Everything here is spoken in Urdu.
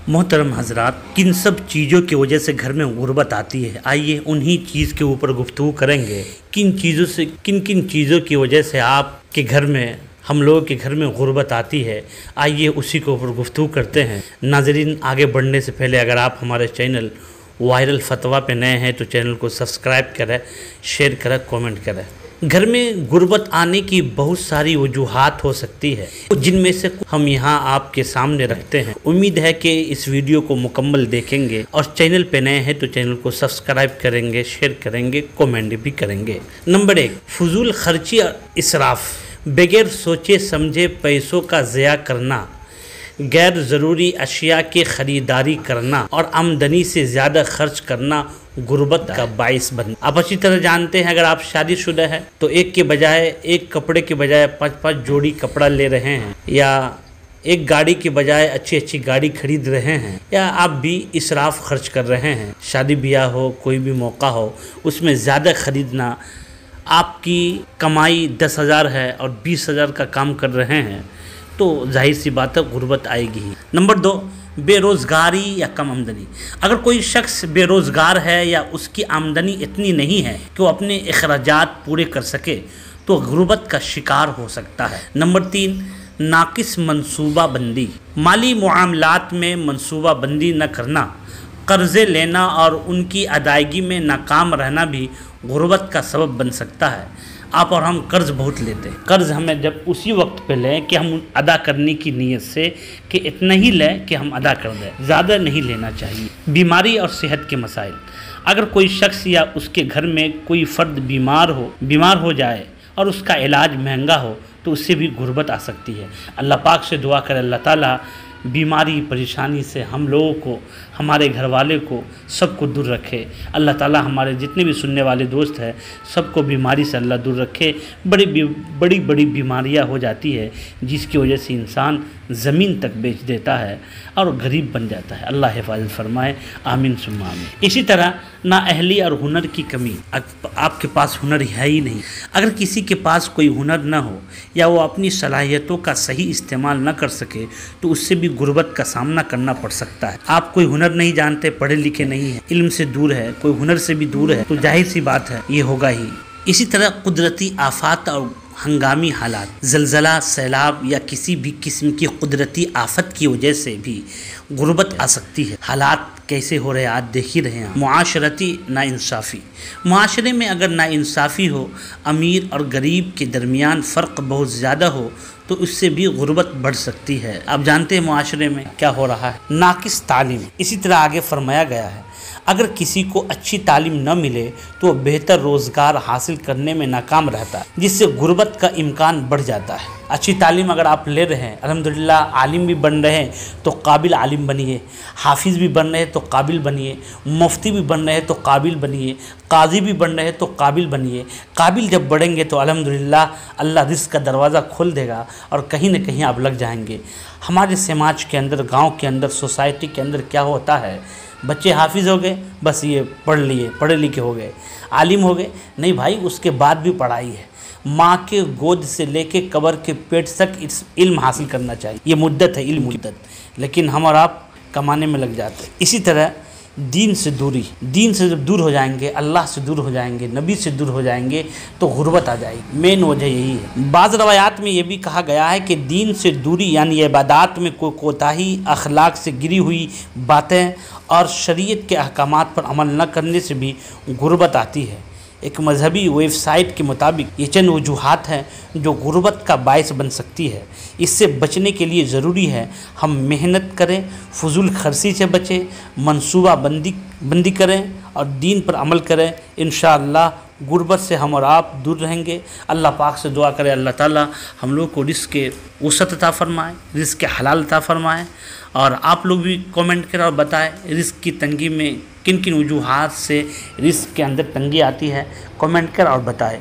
محترم حضرات، کن سب چیزوں کی وجہ سے گھر میں غربت آتی ہے؟ آئیے انہی چیز کے اوپر گفتگو کریں گے۔ کن چیزوں کی وجہ سے آپ کے گھر میں، ہم لوگوں کے گھر میں غربت آتی ہے، آئیے اسی کے اوپر گفتگو کرتے ہیں۔ ناظرین، آگے بڑھنے سے پہلے اگر آپ ہمارے چینل وائرل فتویٰ پہ نئے ہیں تو چینل کو سبسکرائب کریں، شیئر کریں، کومنٹ کریں۔ گھر میں غربت آنے کی بہت ساری وجوہات ہو سکتی ہے، جن میں سے ہم یہاں آپ کے سامنے رکھتے ہیں۔ امید ہے کہ اس ویڈیو کو مکمل دیکھیں گے، اور چینل پہ نئے ہیں تو چینل کو سبسکرائب کریں گے، شیئر کریں گے، کومنٹ بھی کریں گے۔ نمبر 1، فضول خرچی اور اسراف۔ بغیر سوچے سمجھے پیسوں کا ضیاع کرنا، غیر ضروری اشیاء کی خریداری کرنا اور آمدنی سے زیادہ خرچ کرنا غربت کا باعث بن۔ آپ اچھی طرح جانتے ہیں، اگر آپ شادی شدہ ہیں تو ایک کپڑے کے بجائے 5 جوڑی کپڑا لے رہے ہیں، یا ایک گاڑی کے بجائے اچھی گاڑی خرید رہے ہیں، یا آپ بھی اسراف خرچ کر رہے ہیں۔ شادی بیاہ ہو، کوئی بھی موقع ہو، اس میں زیادہ خریدنا، آپ کی کمائی 10,000 ہے اور 20,000 کا کام کر رہے ہیں تو ظاہر سی بات ہے غربت آئے گی ہی۔ نمبر 2، بے روزگاری یا کم آمدنی۔ اگر کوئی شخص بے روزگار ہے یا اس کی آمدنی اتنی نہیں ہے کہ وہ اپنے اخراجات پورے کر سکے تو غربت کا شکار ہو سکتا ہے۔ نمبر 3، ناقص منصوبہ بندی۔ مالی معاملات میں منصوبہ بندی نہ کرنا، قرضے لینا اور ان کی ادائیگی میں ناکام رہنا بھی غربت کا سبب بن سکتا ہے۔ آپ اور ہم قرض بہت لیتے ہیں، قرض ہمیں جب اسی وقت پہ لیں کہ ہم ادا کرنے کی نیت سے، کہ اتنا ہی لیں کہ ہم ادا کر دیں، زیادہ نہیں لینا چاہیے۔ بیماری اور صحت کے مسائل۔ اگر کوئی شخص یا اس کے گھر میں کوئی فرد بیمار ہو جائے اور اس کا علاج مہنگا ہو تو اس سے بھی غربت آ سکتی ہے۔ اللہ پاک سے دعا کرے اللہ تعالیٰ بیماری پریشانی سے ہم لوگوں کو، ہمارے گھر والے کو، سب کو دور رکھے۔ اللہ تعالیٰ ہمارے جتنے بھی سننے والے دوست ہیں سب کو بیماری سے اللہ دور رکھے۔ بڑی بیماریاں ہو جاتی ہے جس کی وجہ سے انسان زمین تک بیچ دیتا ہے اور غریب بن جاتا ہے۔ اللہ حفاظت فرمائے، آمین ثم آمین۔ اسی طرح نااہلی اور ہنر کی کمی۔ آپ کے پاس ہنر ہے ہی نہیں۔ اگر کسی کے پاس کوئی ہنر نہ ہو یا وہ اپنی صلاحیتوں کا صحیح استعمال نہ کر سکے تو اس سے بھی غربت کا سامنا کرنا پڑ سکتا ہے۔ آپ کوئی ہنر نہیں جانتے، پڑھے لکھے نہیں ہیں، علم سے دور ہے، کوئی ہنر سے بھی دور ہے تو ظاہر سی بات ہے یہ ہوگا ہی۔ اسی طرح قدرتی آفات اور ہنگامی حالات، زلزلہ، سیلاب یا کسی بھی قسم کی قدرتی آفت کی وجہ سے بھی غربت آ سکتی ہے۔ حالات کیسے ہو رہے ہیں آج دیکھ ہی رہے ہیں۔ معاشرتی ناانصافی۔ معاشرے میں اگر ناانصافی ہو، امیر اور غریب کے درمیان فرق بہت زیادہ ہو تو اس سے بھی غربت بڑھ سکتی ہے۔ آپ جانتے ہیں معاشرے میں کیا ہو رہا ہے، ناقص تعلیم۔ اسی طرح آگے فرمایا گیا ہے، اگر کسی کو اچھی تعلیم نہ ملے تو وہ بہتر روزگار حاصل کرنے میں ناکام رہتا ہے، جس سے غربت کا امکان بڑھ جاتا ہے۔ اچھی تعلیم اگر آپ لے رہے ہیں، الحمدللہ عالم بھی بن رہے ہیں تو قابل عالم بنیے، حافظ بھی بن رہے ہیں تو قابل بنیے، مفتی بھی بن رہے ہیں تو قابل بنیے، قاضی بھی بن رہے ہیں تو قابل بنیے۔ قابل جب بڑھیں گے تو الحمدللہ اللہ رزق کا دروازہ کھول دے گا اور کہیں نہ کہیں آپ لگ جائیں گے۔ ہمارے سماج کے اندر، گاؤں کے اندر، سوسائٹی کے اندر کیا ہوتا ہے، بچے حافظ ہو گئے، بس یہ پڑھ لیے، پڑھے لکھے ہو گئے، عالم ہو گئے۔ نہیں بھائی، اس کے بعد بھی پڑھائی ہے۔ ماں کے گود سے لے کے قبر کے پیٹ تک علم حاصل کرنا چاہیے، یہ مدت ہے، علم مدت، لیکن ہم اور آپ کمانے میں لگ جاتے ہیں۔ اسی طرح دین سے دوری۔ دین سے جب دور ہو جائیں گے، اللہ سے دور ہو جائیں گے، نبی سے دور ہو جائیں گے تو غربت آ جائے گی۔ مین وجہ یہی ہے۔ بعض روایات میں یہ بھی کہا گیا ہے کہ دین سے دوری یعنی عبادات میں کوئی کوتاہی، اخلاق سے گری ہوئی باتیں اور شریعت کے احکامات پر عمل نہ کرنے سے بھی غربت آتی ہے۔ ایک مذہبی ویب سائٹ کے مطابق یہ چند وجوہات ہیں جو غربت کا باعث بن سکتی ہے۔ اس سے بچنے کے لیے ضروری ہے ہم محنت کریں، فضول خرچی سے بچیں، منصوبہ بندی کریں اور دین پر عمل کریں۔ انشاءاللہ غربت سے ہم اور آپ دور رہیں گے۔ اللہ پاک سے دعا کرے اللہ تعالیٰ ہم لوگ کو رزق کے وسعت عطا فرمائے، رزق کے حلال عطا فرمائے، اور آپ لوگ بھی کومنٹ کریں اور بتائیں رزق کی تنگی میں کن وجوہات سے رزق کے اندر تنگی آتی ہے، کومنٹ کر اور بتائیں۔